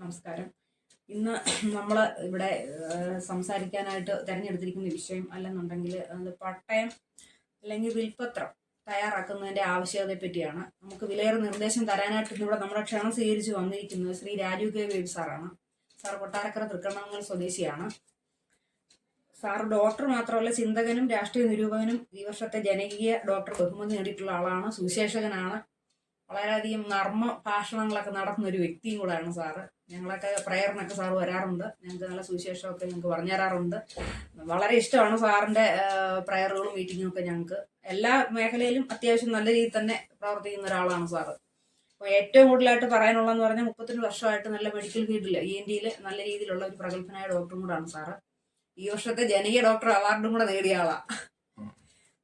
നമസ്കാരം. ഇന്ന് നമ്മൾ ഇവിടെ സംസാരിക്കാനായിട്ട് തിരഞ്ഞെടുത്തിരിക്കുന്ന വിഷയം അല്ലെന്നുണ്ടെങ്കിൽ അത് പട്ടയം അല്ലെങ്കിൽ വിൽപ്പത്രം തയ്യാറാക്കുന്നതിൻ്റെ ആവശ്യകതയെ പറ്റിയാണ്. നമുക്ക് വിലയേറെ നിർദ്ദേശം തരാനായിട്ട് ഇവിടെ നമ്മുടെ ക്ഷണം സ്വീകരിച്ച് വന്നിരിക്കുന്നത് ശ്രീ രാജു കെ വേബ് സാറാണ്. സാർ കൊട്ടാരക്കര തൃക്കണ്ണമംഗൽ സ്വദേശിയാണ്. സാർ ഡോക്ടർ മാത്രമല്ല, ചിന്തകനും രാഷ്ട്രീയ നിരൂപകനും ഈ വർഷത്തെ ജനകീയ ഡോക്ടർ ബഹുമതി നേടിയിട്ടുള്ള ആളാണ്. സുവിശേഷകനാണ്. വളരെയധികം നർമ്മ ഭാഷണങ്ങളൊക്കെ നടത്തുന്ന ഒരു വ്യക്തിയും കൂടെയാണ് സാറ്. ഞങ്ങളൊക്കെ പ്രയറിനൊക്കെ സാറ് വരാറുണ്ട്. ഞങ്ങൾക്ക് നല്ല സുവിശേഷമൊക്കെ ഞങ്ങൾക്ക് പറഞ്ഞു തരാറുണ്ട്. വളരെ ഇഷ്ടമാണ് സാറിൻ്റെ പ്രയറുകളും മീറ്റിങ്ങും ഒക്കെ. ഞങ്ങൾക്ക് എല്ലാ മേഖലയിലും അത്യാവശ്യം നല്ല രീതിയിൽ തന്നെ പ്രവർത്തിക്കുന്ന ഒരാളാണ് സാറ്. അപ്പോൾ ഏറ്റവും കൂടുതലായിട്ട് പറയാനുള്ളതെന്ന് പറഞ്ഞാൽ 32 വർഷമായിട്ട് നല്ല മെഡിക്കൽ ഫീൽഡിൽ ENT നല്ല രീതിയിലുള്ള ഒരു പ്രഗത്ഭനായ ഡോക്ടറും കൂടാണ് സാറ്. ഈ വർഷത്തെ ജനകീയ ഡോക്ടർ അവാർഡും കൂടെ നേടിയ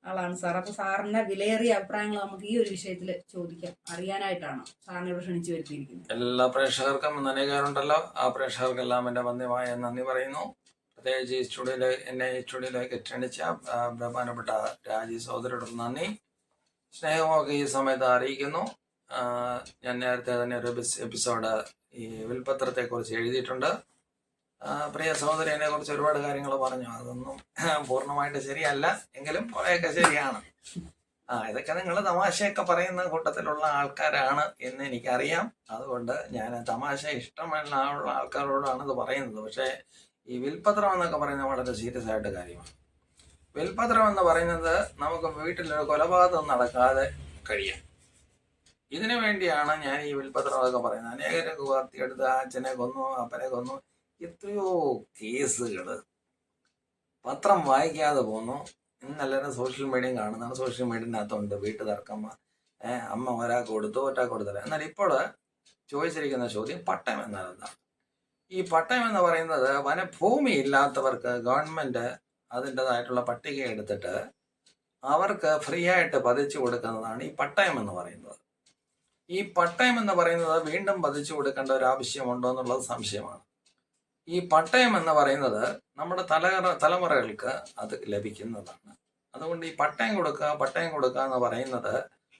ആളാണ് സാർ. അപ്പൊ സാറിന്റെ വിലയേറിയ അഭിപ്രായങ്ങൾ നമുക്ക് ഈ ഒരു വിഷയത്തിൽ ചോദിക്കാം, അറിയാനായിട്ടാണ് സാറിനെ ഇവിടെ ക്ഷണിച്ചു വരുത്തിയിരിക്കുന്നത്. എല്ലാ പ്രേക്ഷകർക്കും നന്ദികാരുണ്ടല്ലോ. ആ പ്രേക്ഷകർക്കെല്ലാം എൻ്റെ വന്യമായ നന്ദി പറയുന്നു. പ്രത്യേകിച്ച് ഈ സ്റ്റുഡിയോയിലേക്ക് ക്ഷണിച്ച ബഹുമാനപ്പെട്ട രാജി സഹോദരോട് നന്ദി, സ്നേഹമൊക്കെ ഈ സമയത്ത് അറിയിക്കുന്നു. ഞാൻ നേരത്തെ തന്നെ ഒരു എപ്പിസോഡ് ഈ വിൽപ്പത്രത്തെക്കുറിച്ച് എഴുതിയിട്ടുണ്ട്. പ്രിയ സഹോദരനെ കുറിച്ച് ഒരുപാട് കാര്യങ്ങൾ പറഞ്ഞു. അതൊന്നും പൂർണ്ണമായിട്ട് ശരിയല്ല, എങ്കിലും കുറേയൊക്കെ ശരിയാണ്. ഇതൊക്കെ നിങ്ങൾ തമാശയൊക്കെ പറയുന്ന കൂട്ടത്തിലുള്ള ആൾക്കാരാണ് എന്ന് എനിക്കറിയാം. അതുകൊണ്ട് ഞാൻ തമാശ ഇഷ്ടമുള്ള ആൾക്കാരോടാണ് ഇത് പറയുന്നത്. പക്ഷേ ഈ വിൽപ്പത്രം എന്നൊക്കെ പറയുന്നത് വളരെ സീരിയസ് ആയിട്ട് കാര്യമാണ്. വിൽപ്പത്രം എന്ന് പറയുന്നത് നമുക്ക് വീട്ടിലൊരു കൊലപാതകം നടക്കാതെ കഴിയാം. ഇതിനു വേണ്ടിയാണ് ഞാൻ ഈ വിൽപ്പത്രമൊക്കെ പറയുന്നത്. അനേകരൊക്കെ വാർത്തിയെടുത്ത് അച്ഛനെ കൊന്നു, അപ്പനെ കൊന്നു, എത്രയോ കേസുകൾ പത്രം വായിക്കാതെ പോന്നു. ഇന്നെല്ലാവരും സോഷ്യൽ മീഡിയയും കാണുന്നതാണ്. സോഷ്യൽ മീഡിയനകത്തുണ്ട് വീട്ടു തർക്കം, അമ്മ ഒരാൾക്ക് കൊടുത്തു ഒരാൾക്ക് കൊടുത്തില്ല. എന്നാൽ ഇപ്പോൾ ചോദിച്ചിരിക്കുന്ന ചോദ്യം പട്ടയം എന്നാൽ എന്താണ്? ഈ പട്ടയം എന്ന് പറയുന്നത് വനഭൂമി ഇല്ലാത്തവർക്ക് ഗവൺമെന്റ് അതിൻ്റെതായിട്ടുള്ള പട്ടിക എടുത്തിട്ട് അവർക്ക് ഫ്രീ ആയിട്ട് പതിച്ചു കൊടുക്കുന്നതാണ് ഈ പട്ടയം എന്ന് പറയുന്നത്. ഈ പട്ടയം എന്ന് പറയുന്നത് വീണ്ടും പതിച്ചു കൊടുക്കേണ്ട ഒരു ആവശ്യമുണ്ടോ എന്നുള്ളത് സംശയമാണ്. ഈ പട്ടയം എന്ന് പറയുന്നത് നമ്മുടെ തലമുറകൾക്ക് അത് ലഭിക്കുന്നതാണ്. അതുകൊണ്ട് ഈ പട്ടയം കൊടുക്കുക എന്ന് പറയുന്നത്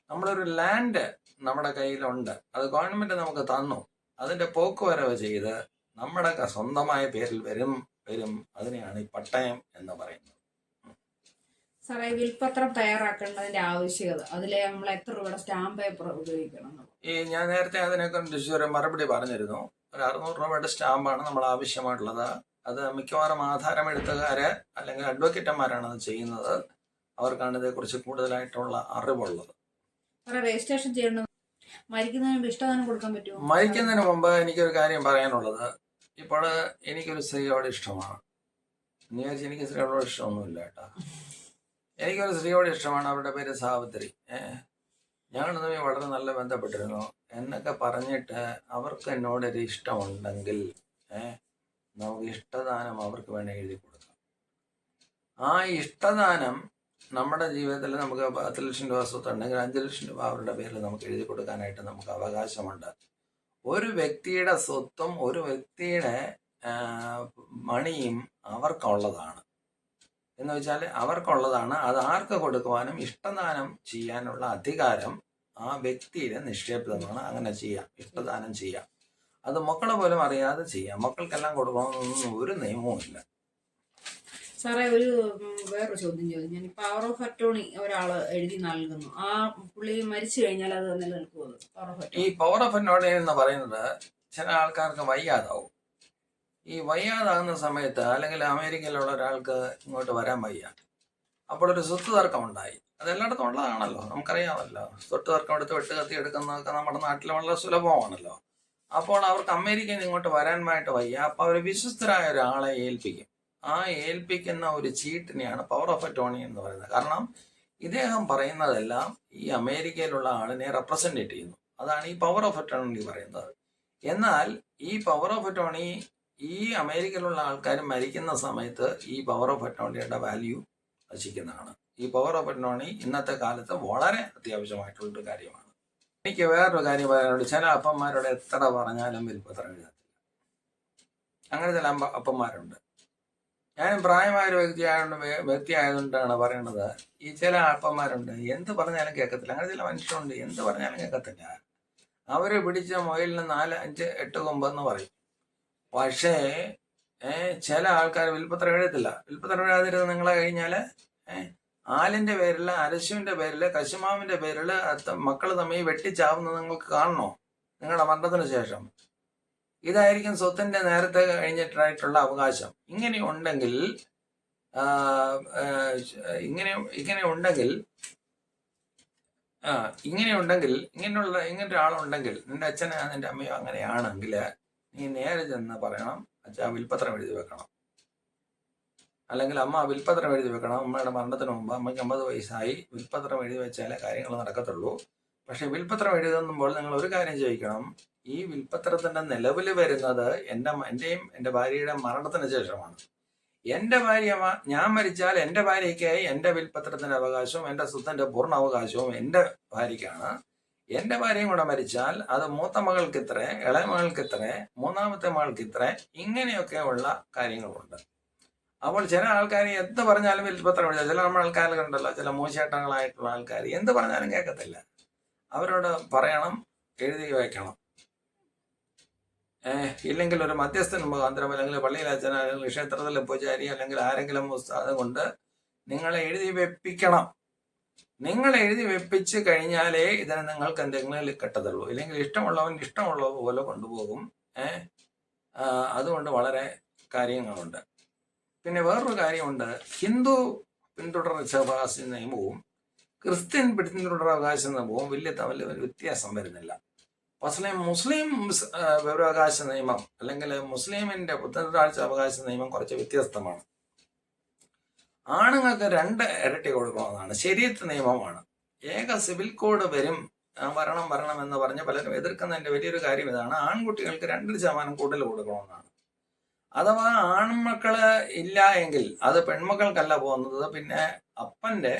നമ്മളൊരു ലാൻഡ് നമ്മുടെ കയ്യിലുണ്ട്, അത് ഗവൺമെന്റ് നമുക്ക് തന്നു, അതിന്റെ പോക്കുവരവ് ചെയ്ത് നമ്മുടെ സ്വന്തമായ പേരിൽ വരും. അതിനെയാണ് ഈ പട്ടയം എന്ന് പറയുന്നത്. സാറേ, വിൽപ്പത്രം തയ്യാറാക്കേണ്ടതിന്റെ ആവശ്യകത, അതിലെ നമ്മൾ എത്ര രൂപയുടെ സ്റ്റാമ്പ് പേപ്പർ ഉപയോഗിക്കണം? ഞാൻ നേരത്തെ അതിനെക്കുറിച്ച് ഒരു മറുപടി പറഞ്ഞിരുന്നു. ഒരു 600 രൂപയുടെ സ്റ്റാമ്പാണ് നമ്മൾ ആവശ്യമായിട്ടുള്ളത്. അത് മിക്കവാറും ആധാരം എഴുത്തുകാര് അല്ലെങ്കിൽ അഡ്വക്കേറ്റന്മാരാണ് അത് ചെയ്യുന്നത്. അവർക്കാണ് ഇതേക്കുറിച്ച് കൂടുതലായിട്ടുള്ള അറിവുള്ളത്. രജിസ്ട്രേഷൻ ചെയ്യണം. മരിക്കുന്നതിന് മുമ്പ് ഇഷ്ടദാനം കൊടുക്കാൻ പറ്റുമോ? മരിക്കുന്നതിന് മുമ്പ് എനിക്കൊരു കാര്യം പറയാനുള്ളത്, ഇപ്പോൾ എനിക്കൊരു സ്ത്രീയോട് ഇഷ്ടമാണ്. എന്ന് വിചാരിച്ച് എനിക്ക് സ്ത്രീയോട് ഇഷ്ടമൊന്നുമില്ല കേട്ടോ. എനിക്കൊരു സ്ത്രീയോട് ഇഷ്ടമാണ്. അവരുടെ പേര് സാവിത്രി. ഞങ്ങൾ തമ്മിൽ വളരെ നല്ല ബന്ധപ്പെട്ടിരുന്നു എന്നൊക്കെ പറഞ്ഞിട്ട് അവർക്ക് എന്നോടൊരു ഇഷ്ടമുണ്ടെങ്കിൽ നമുക്ക് ഇഷ്ടദാനം അവർക്ക് വേണേൽ എഴുതി കൊടുക്കാം. ആ ഇഷ്ടദാനം നമ്മുടെ ജീവിതത്തിൽ നമുക്ക് 10 ലക്ഷം രൂപ സ്വത്തുണ്ടെങ്കിൽ 5 ലക്ഷം രൂപ അവരുടെ പേരിൽ നമുക്ക് എഴുതി കൊടുക്കാനായിട്ട് നമുക്ക് അവകാശമുണ്ട്. ഒരു വ്യക്തിയുടെ സ്വത്തും ഒരു വ്യക്തിയുടെ മണിയും അവർക്കുള്ളതാണ്. എന്ന് വെച്ചാൽ അവർക്കുള്ളതാണ്. അത് ആർക്ക് കൊടുക്കുവാനും ഇഷ്ടദാനം ചെയ്യാനുള്ള അധികാരം ആ വ്യക്തിയുടെ നിക്ഷേപിതമാണ്. അങ്ങനെ ചെയ്യാം, ഇഷ്ടദാനം ചെയ്യാം. അത് മക്കളെ പോലും അറിയാതെ ചെയ്യാം. മക്കൾക്കെല്ലാം കൊടുക്കണമെന്നൊന്നും ഒരു നിയമവും ഇല്ല. സാറേ, വേറൊരു ചോദ്യം ചോദിച്ചു. ഈ പവർ ഓഫ് അറ്റോർണി ഒരാൾ എഴുതി നൽകുന്നു, ആ പുള്ളി മരിച്ചു കഴിഞ്ഞാൽ അത് നിലനിൽക്കുമോ? ഈ പവർ ഓഫ് അറ്റോർണി എന്ന് പറയുന്നത് ചില ആൾക്കാർക്ക് വയ്യാതാവും. ഈ വയ്യാതാകുന്ന സമയത്ത് അല്ലെങ്കിൽ അമേരിക്കയിലുള്ള ഒരാൾക്ക് ഇങ്ങോട്ട് വരാൻ വയ്യ, അപ്പോൾ ഒരു സ്വത്ത് തർക്കം ഉണ്ടായി. അതെല്ലായിടത്തും ഉള്ളതാണല്ലോ, നമുക്കറിയാമല്ലോ. സ്വത്ത് തർക്കം എടുത്ത് വെട്ടുകത്തി എടുക്കുന്നതൊക്കെ നമ്മുടെ നാട്ടിൽ വളരെ സുലഭമാണല്ലോ. അപ്പോൾ അവർക്ക് അമേരിക്കയിൽ നിന്ന് ഇങ്ങോട്ട് വരാനായിട്ട് വയ്യ. അപ്പോൾ അവർ വിശ്വസ്തരായ ഒരാളെ ഏൽപ്പിക്കും. ആ ഏൽപ്പിക്കുന്ന ഒരു ചീട്ടിനെയാണ് പവർ ഓഫ് അറ്റോർണി എന്ന് പറയുന്നത്. കാരണം ഇദ്ദേഹം പറയുന്നതെല്ലാം ഈ അമേരിക്കയിലുള്ള ആളിനെ റെപ്രസെൻറ്റേറ്റ് ചെയ്യുന്നു. അതാണ് ഈ പവർ ഓഫ് അറ്റോർണി പറയുന്നത്. എന്നാൽ ഈ പവർ ഓഫ് അറ്റോർണി ഈ അമേരിക്കയിലുള്ള ആൾക്കാർ മരിക്കുന്ന സമയത്ത് ഈ പവർ ഓഫ് അറ്റോർണിയുടെ വാല്യൂ നശിക്കുന്നതാണ്. ഈ പവർ ഓഫ് അറ്റോർണി ഇന്നത്തെ കാലത്ത് വളരെ അത്യാവശ്യമായിട്ടുള്ളൊരു കാര്യമാണ്. എനിക്ക് വേറൊരു കാര്യം പറയാനുണ്ട്. ചില അപ്പന്മാരോട് എത്ര പറഞ്ഞാലും വിൽപ്പത്രം എഴുതത്തില്ല. അങ്ങനെ ചില അപ്പന്മാരുണ്ട്. ഞാൻ പ്രായമായൊരു വ്യക്തി ആയതുകൊണ്ടാണ് പറയണത്. ഈ ചില അപ്പന്മാരുണ്ട്, എന്ത് പറഞ്ഞാലും കേൾക്കത്തില്ല. അങ്ങനെ ചില മനുഷ്യരുണ്ട്, എന്ത് പറഞ്ഞാലും കേൾക്കത്തില്ല. അവര് പിടിച്ച മുയലിന് 4, 5, 8 കൊമ്പെന്ന് പറയും. പക്ഷേ ചില ആൾക്കാർ വിൽപ്പത്രം എഴുതത്തില്ല. വിൽപ്പത്രം എഴുതാതിരുന്ന് നിങ്ങളെ കഴിഞ്ഞാൽ ആലിന്റെ പേരിൽ, അരശുവിന്റെ പേരിൽ, കശുമാവിന്റെ പേരിൽ മക്കൾ തമ്മിൽ വെട്ടിച്ചാവുന്നത് നിങ്ങൾക്ക് കാണണോ നിങ്ങളുടെ മരണത്തിന് ശേഷം? ഇതായിരിക്കും സ്വത്തിന്റെ നേരത്തെ കഴിഞ്ഞിട്ടായിട്ടുള്ള അവകാശം. ഇങ്ങനെ ഉണ്ടെങ്കിൽ ഇങ്ങനൊരു ആളുണ്ടെങ്കിൽ, നിന്റെ അച്ഛനെ നിന്റെ അമ്മയോ അങ്ങനെയാണെങ്കിൽ നീ നേരെ ചെന്ന് പറയണം, അച്ഛാ വിൽപ്പത്രം എഴുതി വെക്കണം. അല്ലെങ്കിൽ അമ്മ വിൽപ്പത്രം എഴുതി വെക്കണം. അമ്മയുടെ മരണത്തിന് മുമ്പ് അമ്മയ്ക്ക് 50 വയസ്സായി, വിൽപ്പത്രം എഴുതി വെച്ചാലേ കാര്യങ്ങൾ നടക്കത്തുള്ളൂ. പക്ഷെ വിൽപ്പത്രം എഴുതുമ്പോൾ നിങ്ങൾ ഒരു കാര്യം ചോദിക്കണം, ഈ വിൽപ്പത്രത്തിന്റെ നിലവിൽ വരുന്നത് എന്റെയും എൻ്റെ ഭാര്യയുടെ മരണത്തിന് ശേഷമാണ്. എൻ്റെ ഭാര്യ, ഞാൻ മരിച്ചാൽ എൻ്റെ ഭാര്യയ്ക്ക് എൻ്റെ വിൽപ്പത്രത്തിന്റെ അവകാശവും എൻ്റെ സ്വത്തിന്റെ പൂർണ്ണ അവകാശവും എൻ്റെ ഭാര്യയ്ക്കാണ്. എൻ്റെ ഭാര്യയും കൂടെ മരിച്ചാൽ അത് മൂത്ത മകൾക്ക് ഇത്ര, ഇളയ മകൾക്ക് ഇത്ര, മൂന്നാമത്തെ മകൾക്ക് ഇത്ര, ഇങ്ങനെയൊക്കെ ഉള്ള കാര്യങ്ങളുണ്ട്. അപ്പോൾ ചില ആൾക്കാർ എന്ത് പറഞ്ഞാലും വിൽപ്പത്രം എഴുതുക. ചില നമ്മുടെ ആൾക്കാരുണ്ടല്ലോ, ചില മോശാട്ടങ്ങളായിട്ടുള്ള ആൾക്കാർ എന്ത് പറഞ്ഞാലും കേൾക്കത്തില്ല. അവരോട് പറയണം, എഴുതി വയ്ക്കണം. ഇല്ലെങ്കിൽ ഒരു മധ്യസ്ഥൻ മുഖാന്തരം, അല്ലെങ്കിൽ പള്ളിയിലെ അച്ഛൻ, അല്ലെങ്കിൽ ക്ഷേത്രത്തിലെ പൂജാരി, അല്ലെങ്കിൽ ആരെങ്കിലും ഉസ്താദ് കൊണ്ട് നിങ്ങളെ എഴുതി വെപ്പിക്കണം. നിങ്ങൾ എഴുതി വെപ്പിച്ച് കഴിഞ്ഞാലേ ഇതിന് നിങ്ങൾക്ക് എന്തെങ്കിലും കിട്ടത്തുള്ളൂ. ഇല്ലെങ്കിൽ ഇഷ്ടമുള്ളവൻ ഇഷ്ടമുള്ള പോലെ കൊണ്ടുപോകും. അതുകൊണ്ട് വളരെ കാര്യങ്ങളുണ്ട്. പിന്നെ വേറൊരു കാര്യമുണ്ട്, ഹിന്ദു പിന്തുടർച്ചാവകാശ നിയമവും ക്രിസ്ത്യൻ പിന്തുടരാവകാശ നിയമവും വലിയ തമ്മിൽ വ്യത്യാസം വരുന്നില്ല. പക്ഷേ മുസ്ലിം വിവരാവകാശ നിയമം, അല്ലെങ്കിൽ മുസ്ലിമിന്റെ പിന്തുടരാവകാശ നിയമം കുറച്ച് വ്യത്യസ്തമാണ്. ആണുങ്ങൾക്ക് 2 ഇരട്ടി കൊടുക്കണമെന്നാണ് ശരീഅത്ത് നിയമമാണ്. ഏക സിവിൽ കോഡ് വരണം എന്ന് പറഞ്ഞ് പലരും എതിർക്കുന്നതിന്റെ വലിയൊരു കാര്യം ഇതാണ്. ആൺകുട്ടികൾക്ക് 2% കൂടുതൽ കൊടുക്കണമെന്നാണ്. അഥവാ ആൺമക്കള് ഇല്ല എങ്കിൽ അത് പെൺമക്കൾക്കല്ല പോകുന്നത്, പിന്നെ അപ്പന്റെ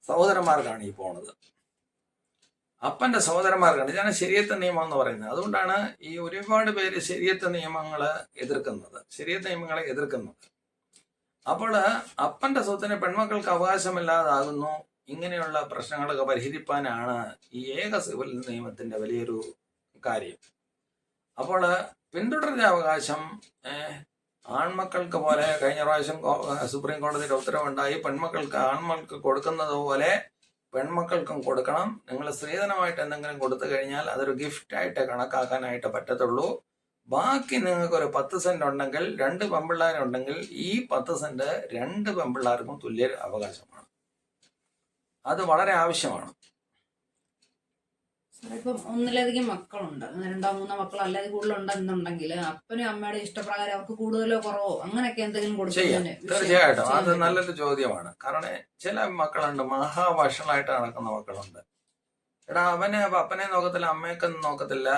സഹോദരന്മാർക്കാണ് ഈ പോണത്. അപ്പന്റെ സഹോദരന്മാർക്കാണ്. ഇതാണ് ശരീഅത്ത് നിയമം എന്ന് പറയുന്നത്. അതുകൊണ്ടാണ് ഈ ഒരുപാട് പേര് ശരീഅത്ത് നിയമങ്ങളെ എതിർക്കുന്നത്. അപ്പോൾ അപ്പന്റെ സ്വത്തിന് പെൺമക്കൾക്ക് അവകാശമില്ലാതാകുന്നു. ഇങ്ങനെയുള്ള പ്രശ്നങ്ങളൊക്കെ പരിഹരിപ്പാനാണ് ഈ ഏക സിവിൽ നിയമത്തിന്റെ വലിയൊരു കാര്യം. അപ്പോൾ പിന്തുടരാവകാശം ആൺമക്കൾക്ക് പോലെ കഴിഞ്ഞ പ്രാവശ്യം സുപ്രീം കോടതിയുടെ ഉത്തരവുണ്ടായി, ആൺമക്കൾക്ക് കൊടുക്കുന്നത് പോലെ പെൺമക്കൾക്കും കൊടുക്കണം. നിങ്ങൾ സ്ത്രീധനമായിട്ട് എന്തെങ്കിലും കൊടുത്തു കഴിഞ്ഞാൽ അതൊരു ഗിഫ്റ്റായിട്ട് കണക്കാക്കാനായിട്ട് പറ്റത്തുള്ളൂ. ബാക്കി നിങ്ങൾക്ക് ഒരു 10 സെന്റ് ഉണ്ടെങ്കിൽ, 2 പെൺപിള്ളേരുണ്ടെങ്കിൽ ഈ 10 സെന്റ് 2 പെൺപിള്ളേർക്കും തുല്യ അവകാശമാണ്. അത് വളരെ ആവശ്യമാണ്. ഇപ്പം ഒന്നിലധികം മക്കളുണ്ട്, 2-3 മക്കളോ അല്ലാതെ കൂടുതലുണ്ടെന്നുണ്ടെങ്കിൽ അപ്പനും അമ്മയുടെ ഇഷ്ടപ്രകാരം അവർക്ക് കൂടുതലോ കുറവോ അങ്ങനെയൊക്കെ എന്തെങ്കിലും ചെയ്യാം. തീർച്ചയായിട്ടും അത് നല്ലൊരു ചോദ്യമാണ്. കാരണം ചില മക്കളുണ്ട് മഹാവഷളായിട്ട് നടക്കുന്ന മക്കളുണ്ട്. അപ്പനെ നോക്കത്തില്ല, അമ്മയൊന്നും നോക്കത്തില്ല,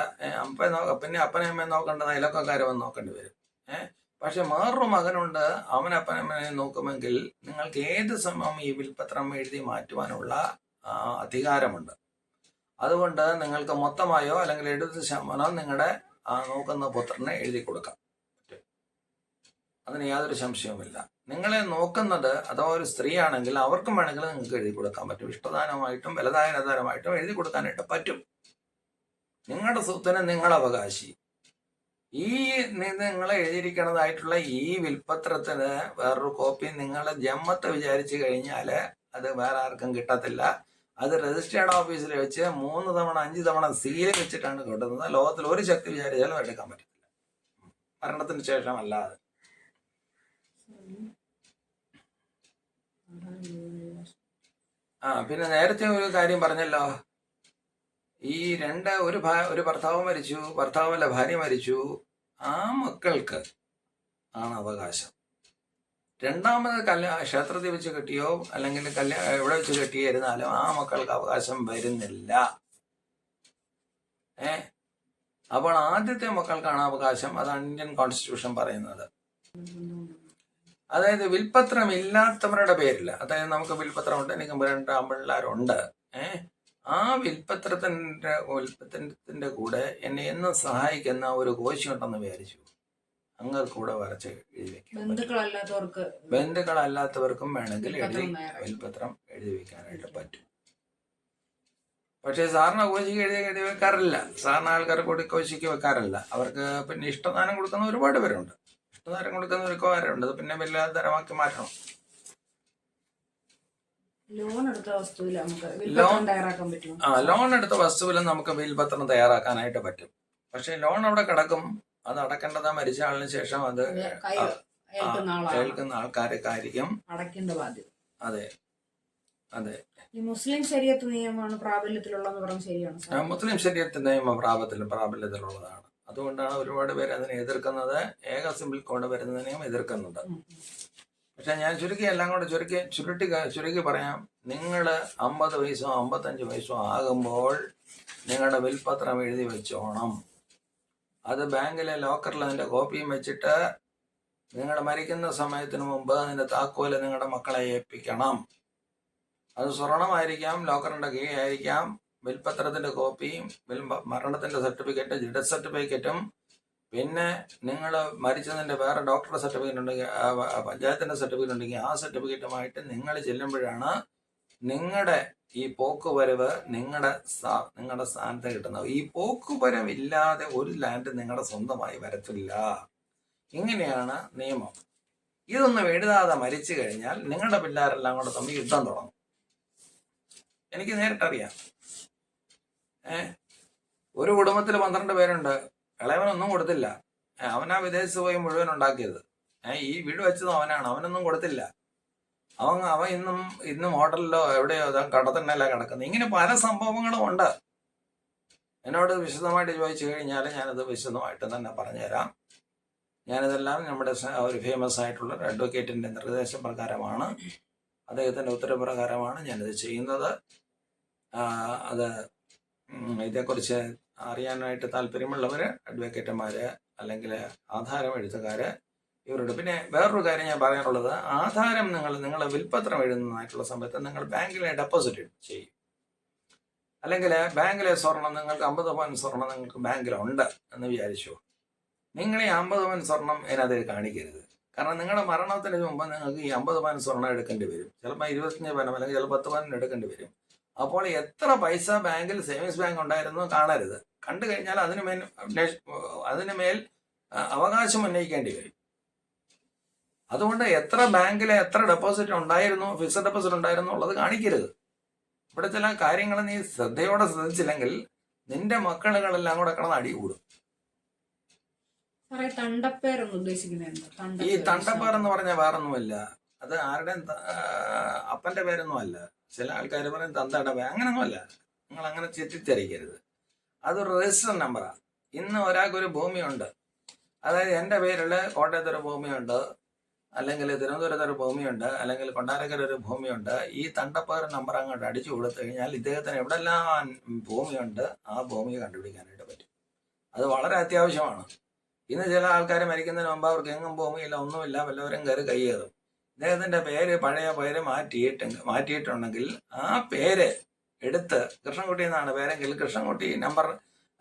പിന്നെ അപ്പനെ അമ്മയെ നോക്കേണ്ടത് അയലൊക്കാര് വന്ന് നോക്കേണ്ടി വരും. പക്ഷെ വേറൊരു മകനുണ്ട്, അപ്പനമ്മനെ നോക്കുമെങ്കിൽ നിങ്ങൾക്ക് ഏത് സമയം ഈ വിൽപ്പത്രം എഴുതി മാറ്റുവാനുള്ള അധികാരമുണ്ട്. അതുകൊണ്ട് നിങ്ങൾക്ക് മൊത്തമായോ അല്ലെങ്കിൽ 70% നിങ്ങളുടെ നോക്കുന്ന പുത്രനെ എഴുതി കൊടുക്കാം. അതിന് യാതൊരു സംശയവുമില്ല. നിങ്ങളെ നോക്കുന്നത് അഥവാ ഒരു സ്ത്രീ ആണെങ്കിൽ അവർക്കും വേണമെങ്കിൽ നിങ്ങൾക്ക് എഴുതി കൊടുക്കാൻ പറ്റും. ഇഷ്ടദാനമായിട്ടും ബലദാനമായിട്ടും എഴുതി കൊടുക്കാനായിട്ട് പറ്റും. നിങ്ങളുടെ സ്വത്തിന് നിങ്ങൾ അവകാശി. ഈ നിങ്ങൾ എഴുതിയിരിക്കുന്നതായിട്ടുള്ള ഈ വിൽപ്പത്രത്തിന് വേറൊരു കോപ്പി നിങ്ങളെ ജമ്മത്ത് വിചാരിച്ചു കഴിഞ്ഞാൽ അത് വേറെ ആർക്കും കിട്ടത്തില്ല. അത് രജിസ്ട്രേഡ് ഓഫീസിൽ വെച്ച് 3 തവണ 5 തവണ സീല് വെച്ചിട്ടാണ് കിട്ടുന്നത്. ലോകത്തിൽ ഒരു ശക്തി വിചാരിച്ചാലും എടുക്കാൻ പറ്റത്തില്ല, മരണത്തിന് ശേഷം അല്ലാതെ. പിന്നെ നേരത്തെ ഒരു കാര്യം പറഞ്ഞല്ലോ, ഈ ഒരു ഭർത്താവ് മരിച്ചു, ഭർത്താവല്ല ഭാര്യ മരിച്ചു, ആ മക്കൾക്ക് ആണ് അവകാശം. രണ്ടാമത് ക്ഷേത്രത്തിൽ വെച്ച് കെട്ടിയോ അല്ലെങ്കിൽ എവിടെ വെച്ച് കെട്ടിയിരുന്നാലും ആ മക്കൾക്ക് അവകാശം വരുന്നില്ല. അപ്പോൾ ആദ്യത്തെ മക്കൾക്കാണ് അവകാശം. അതാണ് ഇന്ത്യൻ കോൺസ്റ്റിറ്റ്യൂഷൻ പറയുന്നത്. അതായത് വിൽപ്പത്രം ഇല്ലാത്തവരുടെ പേരിൽ, അതായത് നമുക്ക് വിൽപ്പത്രം ഉണ്ട്, എനിക്ക് 2 ആൺപിള്ളേരുണ്ട്, ആ വിൽപ്പത്രത്തിന്റെ കൂടെ എന്നെ എന്നും സഹായിക്കുന്ന ഒരു കോശിയുണ്ടെന്ന് വിചാരിച്ചു, അങ്ങനെ കൂടെ വരച്ച് എഴുതി വെക്കാം. ബന്ധുക്കളല്ലാത്തവർക്കും വേണമെങ്കിൽ വിൽപ്പത്രം എഴുതി വെക്കാനായിട്ട് പറ്റും. പക്ഷേ സാറിന് കോശിക്ക് എഴുതി വെക്കാറില്ല. സാറിന് ആൾക്കാർ കൂടി കോശിക്ക് വെക്കാറില്ല. അവർക്ക് പിന്നെ ഇഷ്ടദാനം കൊടുക്കുന്ന ഒരുപാട് പേരുണ്ട്. ഇഷ്ടദാനം കൊടുക്കുന്ന ഒരുപാടുണ്ട്. അത് പിന്നെ വല്ലാതരമാക്കി മാറ്റണം. ലോൺ എടുത്ത വസ്തുവിൽ നമുക്ക് വിൽപ്പത്രം തയ്യാറാക്കാൻ പറ്റുമോ? ലോൺ എടുത്ത വസ്തുവിൽ നമുക്ക് വിൽപത്രം തയ്യാറാക്കാനായിട്ട് പറ്റും. പക്ഷെ ലോൺ അവിടെ കിടക്കും. അത് അടക്കേണ്ടത് മരിച്ച ആളിന് ശേഷം അത് കേൾക്കുന്ന ആൾക്കാർക്കായിരിക്കും അടയ്ക്കേണ്ട ബാധ്യത. അതെ അതെ. ഈ മുസ്ലിം ശരീഅത്ത് നിയമമാണ് പ്രാബല്യത്തിലുള്ളതെന്ന് പറഞ്ഞ് ശരിയാണ്? മുസ്ലിം ശരീഅത്ത് നിയമം പ്രാബല്യത്തിലുള്ളതാണ്. അതുകൊണ്ടാണ് ഒരുപാട് പേര് അതിനെ എതിർക്കുന്നത്. ഏക സിമ്പിൾ കോഡ് വരുന്നതിനെയും എതിർക്കുന്നുണ്ട്. പക്ഷെ ഞാൻ എല്ലാം കൂടെ ചുരുക്കി പറയാം. നിങ്ങൾ 50 വയസ്സോ 55 വയസ്സോ ആകുമ്പോൾ നിങ്ങളുടെ വിൽപത്രം എഴുതി വെച്ചോണം. അത് ബാങ്കിലെ ലോക്കറിൽ അതിൻ്റെ കോപ്പിയും വെച്ചിട്ട് നിങ്ങൾ മരിക്കുന്ന സമയത്തിന് മുമ്പ് അതിൻ്റെ താക്കോല് നിങ്ങളുടെ മക്കളെ ഏൽപ്പിക്കണം. അത് സ്വർണമായിരിക്കാം, ലോക്കറിൻ്റെ കീഴായിരിക്കാം. വിൽപത്രത്തിൻ്റെ കോപ്പിയും മരണത്തിൻ്റെ സർട്ടിഫിക്കറ്റ്, ഡെത്ത് സർട്ടിഫിക്കറ്റും, പിന്നെ നിങ്ങൾ മരിച്ചതിൻ്റെ വേറെ ഡോക്ടറുടെ സർട്ടിഫിക്കറ്റ് ഉണ്ടെങ്കിൽ, പഞ്ചായത്തിൻ്റെ സർട്ടിഫിക്കറ്റ് ഉണ്ടെങ്കിൽ ആ സർട്ടിഫിക്കറ്റുമായിട്ട് നിങ്ങൾ ചെല്ലുമ്പോഴാണ് നിങ്ങളുടെ ഈ പോക്കുവരവ് നിങ്ങളുടെ സ്ഥാനത്ത് കിട്ടുന്നത്. ഈ പോക്കുവരവില്ലാതെ ഒരു ലാൻഡ് നിങ്ങളുടെ സ്വന്തമായി വരത്തില്ല. ഇങ്ങനെയാണ് നിയമം. ഇതൊന്നും എഴുതാതെ മരിച്ചു കഴിഞ്ഞാൽ നിങ്ങളുടെ പിള്ളേരെല്ലാം കൂടെ തമ്മിൽ യുദ്ധം തുടങ്ങും. എനിക്ക് നേരിട്ടറിയാം. ഒരു കുടുംബത്തിൽ 12 പേരുണ്ട്. ഇളയവനൊന്നും കൊടുത്തില്ല. അവനാ വിദേശത്ത് പോയി മുഴുവൻ ഉണ്ടാക്കിയത്. ഈ വീട് വെച്ചതും അവനാണ്. അവനൊന്നും കൊടുത്തില്ല. അവൻ ഇന്നും ഹോട്ടലിലോ എവിടെയോ കടത്തണ്ണല്ല കിടക്കുന്നത്. ഇങ്ങനെ പല സംഭവങ്ങളും ഉണ്ട്. എന്നോട് വിശദമായിട്ട് ചോദിച്ചു കഴിഞ്ഞാൽ ഞാനത് വിശദമായിട്ട് തന്നെ പറഞ്ഞുതരാം. ഞാനിതെല്ലാം നമ്മുടെ ഒരു ഫേമസ് ആയിട്ടുള്ള ഒരു അഡ്വക്കേറ്റിൻ്റെ നിർദ്ദേശപ്രകാരമാണ്, അദ്ദേഹത്തിൻ്റെ ഉത്തരപ്രകാരമാണ് ഞാനിത് ചെയ്യുന്നത്. അത് ഇതേക്കുറിച്ച് അറിയാനായിട്ട് താല്പര്യമുള്ളവർ, അഡ്വക്കേറ്റുമാർ അല്ലെങ്കിൽ ആധാരം എഴുത്തുകാർ, ഇവരോട്. പിന്നെ വേറൊരു കാര്യം ഞാൻ പറയാനുള്ളത്, ആധാരം നിങ്ങളെ വിൽപത്രം എഴുതുന്നതായിട്ടുള്ള സമയത്ത് നിങ്ങൾ ബാങ്കിലെ ഡെപ്പോസിറ്റ് ചെയ്യും. അല്ലെങ്കിൽ ബാങ്കിലെ സ്വർണം നിങ്ങൾക്ക് 50 പവൻ സ്വർണം നിങ്ങൾക്ക് ബാങ്കിലുണ്ട് എന്ന് വിചാരിച്ചു. നിങ്ങൾ ഈ 50 പവൻ സ്വർണം അതിനകത്ത് കാണിക്കരുത്. കാരണം നിങ്ങളുടെ മരണത്തിന് മുമ്പ് നിങ്ങൾക്ക് ഈ 50 പവൻ സ്വർണം എടുക്കേണ്ടി വരും. ചിലപ്പോൾ 25 പവൻ അല്ലെങ്കിൽ ചിലപ്പോൾ 10 പവൻ എടുക്കേണ്ടി വരും. അപ്പോൾ എത്ര പൈസ ബാങ്കിൽ സേവിങ്സ് ബാങ്ക് ഉണ്ടായിരുന്നു കാണരുത്. കണ്ടു കഴിഞ്ഞാൽ അതിനുമേൽ അവകാശം ഉന്നയിക്കേണ്ടി വരും. അതുകൊണ്ട് എത്ര ബാങ്കിലെ എത്ര ഡെപ്പോസിറ്റ് ഉണ്ടായിരുന്നു, ഫിക്സഡ് ഡെപ്പോസിറ്റ് ഉണ്ടായിരുന്നു ഉള്ളത് കാണിക്കരുത്. ഇവിടെ ചില കാര്യങ്ങൾ നീ ശ്രദ്ധയോടെ ശ്രദ്ധിച്ചില്ലെങ്കിൽ നിന്റെ മക്കളുകളെല്ലാം കൂടെ കിടന്ന് അടി കൂടും. ഈ തണ്ടപ്പേർ എന്ന് പറഞ്ഞാൽ വേറൊന്നുമല്ല. അത് ആരുടെയും അപ്പന്റെ പേരൊന്നും അല്ല. ചില ആൾക്കാർ പറയും തന്തയുടെ പേര്. അങ്ങനൊന്നുമല്ല. നിങ്ങൾ അങ്ങനെ തെറ്റിദ്ധരിക്കരുത്. അതൊരു രജിസ്റ്റർ നമ്പറാണ്. ഇന്ന് ഒരാൾക്കൊരു ഭൂമിയുണ്ട്. അതായത് എൻ്റെ പേരിൽ കോട്ടയത്തൊരു ഭൂമിയുണ്ട്, അല്ലെങ്കിൽ തിരുവനന്തപുരത്തൊരു ഭൂമിയുണ്ട്, അല്ലെങ്കിൽ കൊട്ടാരക്കര ഒരു ഭൂമിയുണ്ട്. ഈ തണ്ടപ്പേർ നമ്പർ അങ്ങോട്ട് അടിച്ചു കൊടുത്തു കഴിഞ്ഞാൽ ഇദ്ദേഹത്തിന് എവിടെല്ലാം ഭൂമിയുണ്ട് ആ ഭൂമി കണ്ടുപിടിക്കാനായിട്ട് പറ്റും. അത് വളരെ അത്യാവശ്യമാണ്. ഇന്ന് ചില ആൾക്കാർ മരിക്കുന്നതിന് മുമ്പ് അവർക്ക് എങ്ങും ഭൂമിയില്ല, ഒന്നുമില്ല, വല്ലവരും കയ്യേറും. ഇദ്ദേഹത്തിൻ്റെ പഴയ പേര് മാറ്റിയിട്ടുണ്ടെങ്കിൽ ആ പേര് എടുത്ത് കൃഷ്ണൻകുട്ടി എന്നാണ് പേരെങ്കിൽ കൃഷ്ണൻകുട്ടി നമ്പർ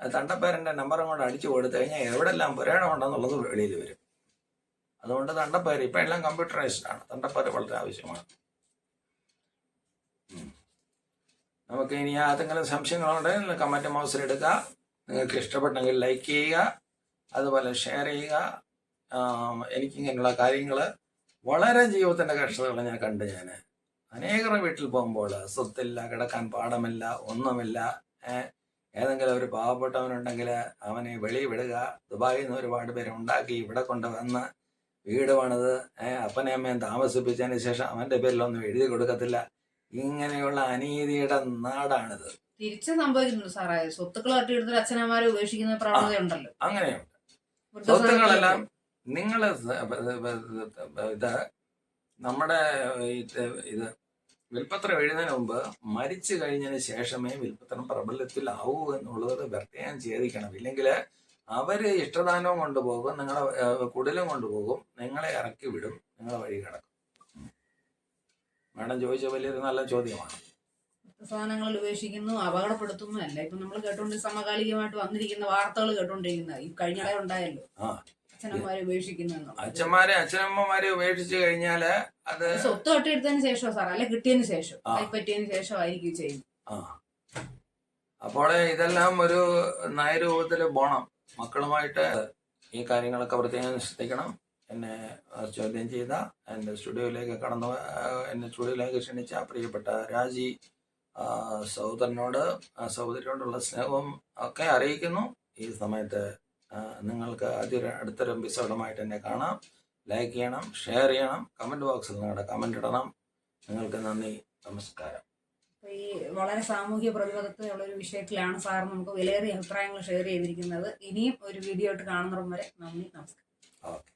തണ്ടപ്പേരൻ്റെ നമ്പറും കൊണ്ട് അടിച്ചു കൊടുത്തു കഴിഞ്ഞാൽ എവിടെല്ലാം പുരാണം ഉണ്ടെന്നുള്ളത് വെളിയിൽ വരും. അതുകൊണ്ട് തണ്ടപ്പേര് ഇപ്പം എല്ലാം കമ്പ്യൂട്ടറൈസ്ഡ് ആണ്. തണ്ടപ്പേര് വളരെ ആവശ്യമാണ്. നമുക്ക് ഇനി ഏതെങ്കിലും സംശയങ്ങളുണ്ടെങ്കിൽ കമൻറ്റ് ബോക്സിൽ എടുക്കുക. നിങ്ങൾക്ക് ഇഷ്ടപ്പെട്ടെങ്കിൽ ലൈക്ക് ചെയ്യുക, അതുപോലെ ഷെയർ ചെയ്യുക. എനിക്കിങ്ങനെയുള്ള കാര്യങ്ങൾ വളരെ ജീവിതത്തിൻ്റെ കഷ്ടതകൾ ഞാൻ കണ്ട് അനേകരുടെ വീട്ടിൽ പോകുമ്പോൾ സ്വത്തില്ല, കിടക്കാൻ പാടമില്ല, ഒന്നുമില്ല. ഏതെങ്കിലും ഒരു പാവപ്പെട്ടവനുണ്ടെങ്കിൽ അവനെ വെളിയിൽ വിടുക. ദുബായിൽ നിന്ന് ഒരുപാട് പേര് ഉണ്ടാക്കി ഇവിടെ കൊണ്ടുവന്ന് വീട് പണിത് അപ്പനെയും അമ്മയും താമസിപ്പിച്ചതിന് ശേഷം അവൻ്റെ പേരിലൊന്നും എഴുതി കൊടുക്കത്തില്ല. ഇങ്ങനെയുള്ള അനീതിയുടെ നാടാണിത്. തിരിച്ചു സംഭവിക്കുന്നുണ്ട് സാറേ. സ്വത്തുക്കൾ തട്ടിയെടുത്ത് അച്ഛനമ്മമാരെ ഉപേക്ഷിക്കുന്ന പ്രവണതയുണ്ടല്ലോ. അങ്ങനെയുണ്ട്. സ്വത്തുക്കളെല്ലാം നിങ്ങൾ ഇത് നമ്മുടെ ഇത് വിൽപ്പത്രം എഴുതുന്നതിന് മുമ്പ് മരിച്ചു കഴിഞ്ഞതിന് ശേഷമേ വിൽപ്പത്രം പ്രബലത്തിലാവൂ എന്നുള്ളത് പ്രത്യേകം ചെയ്തിരിക്കണം. ഇല്ലെങ്കിൽ അവര് ഇഷ്ടദാനവും കൊണ്ടുപോകും, നിങ്ങളെ കുടിലും കൊണ്ടുപോകും, നിങ്ങളെ ഇറക്കി വിടും, നിങ്ങളെ വഴി കിടക്കും. മാഡം ചോദിച്ച വലിയൊരു നല്ല ചോദ്യമാണ്. സാധനങ്ങളിൽ ഉപേക്ഷിക്കുന്നു, അപകടപ്പെടുത്തുന്നു അല്ല ഇപ്പൊ നമ്മൾ സമകാലികമായിട്ട് വന്നിരിക്കുന്ന വാർത്തകൾ കേട്ടോണ്ടിരിക്കുന്ന ഈ കഴിഞ്ഞിടെ ഉണ്ടായല്ലോ. അച്ഛനമ്മമാരെ ഉപേക്ഷിച്ചു കഴിഞ്ഞാല് അത് സ്വത്ത് തട്ടിയെടുത്തതിന് ശേഷം സാർ, അല്ലെ കിട്ടിയതിന് ശേഷം, കൈപ്പറ്റിയതിന് ശേഷം ആയിരിക്കും ചെയ്യുന്നത്. അപ്പോൾ ഇതെല്ലാം ഒരു നയരൂപത്തിൽ പോണം. മക്കളുമായിട്ട് ഈ കാര്യങ്ങളൊക്കെ പ്രത്യേകം ശ്രദ്ധിക്കണം. എന്നെ ചോദ്യം ചെയ്ത എൻ്റെ സ്റ്റുഡിയോയിലേക്ക് എന്നെ സ്റ്റുഡിയോയിലേക്ക് ക്ഷണിച്ച പ്രിയപ്പെട്ട രാജി സഹോദരിയോടുള്ള സ്നേഹവും ഒക്കെ അറിയിക്കുന്നു. ഈ സമയത്ത് നിങ്ങൾക്ക് അടുത്തൊരു എപ്പിസോഡുമായിട്ട് എന്നെ കാണാം. ലൈക്ക് ചെയ്യണം, ഷെയർ ചെയ്യണം, കമൻറ്റ് ബോക്സിൽ നിങ്ങളുടെ കമൻറ്റ് ഇടണം. നിങ്ങൾക്ക് നന്ദി, നമസ്കാരം. ഈ വളരെ സാമൂഹ്യ പ്രതിബദ്ധതയുള്ള ഒരു വിഷയത്തിലാണ് സാർ നമുക്ക് വിലയേറിയ അഭിപ്രായങ്ങൾ ഷെയർ ചെയ്തിരിക്കുന്നത്. ഇനിയും ഒരു വീഡിയോ ആയിട്ട് കാണുന്നവരെ നന്ദി, നമസ്കാരം. ഓക്കെ.